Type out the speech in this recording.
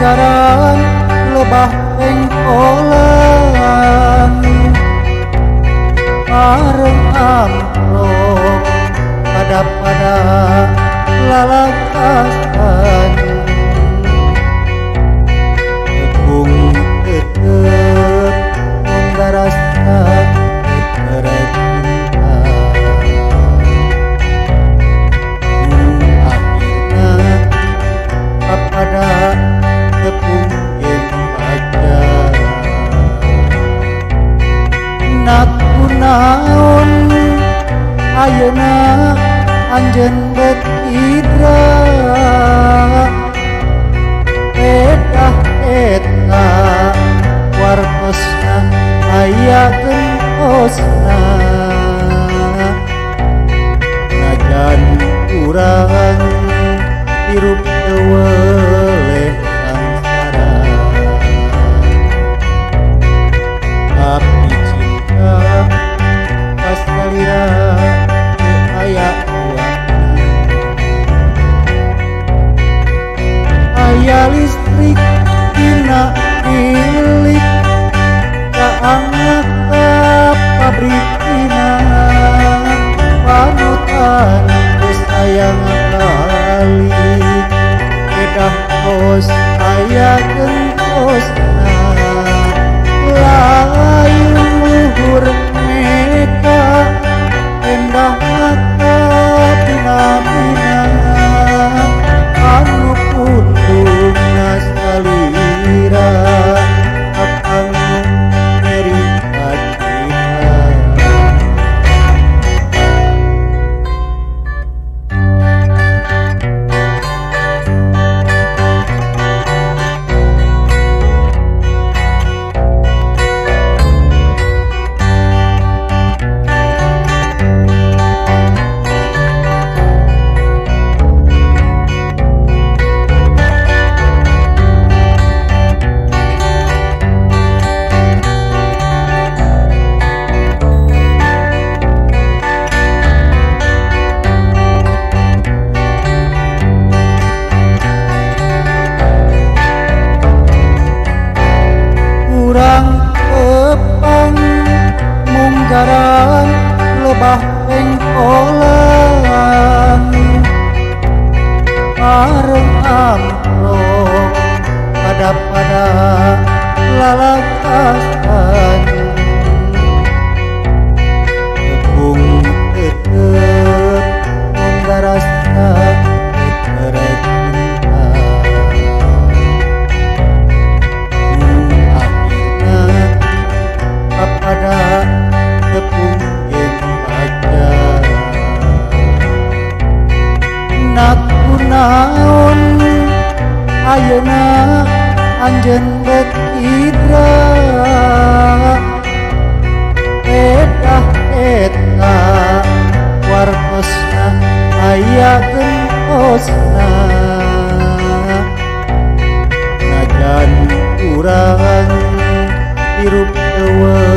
Munggaran lebah pengkolan areng amplop pada lalakasan tepung tetep menggarasna cinta akhirna kepada tepung yang baca naon ayeuna anjeun betidra edah eta wartosna aya gentosna najan urang hirup teu weleh sangsara tapi cinta pas kalira aya aya listrik dina bilik kaangkat pabrik dina panutan geus aya ngakali kedah kos aya gentosna lain luhur meka endah mata bina-bina anu pundungna salira akang meri adina Munggaran lebah pengkolan areng amplop pada lalakasan tepung tetep menggarasna cinta akhirna pada tepung yang baca naon ayeuna anjeun betidra edah eta wartosna aya gentosna najan urang hirup teu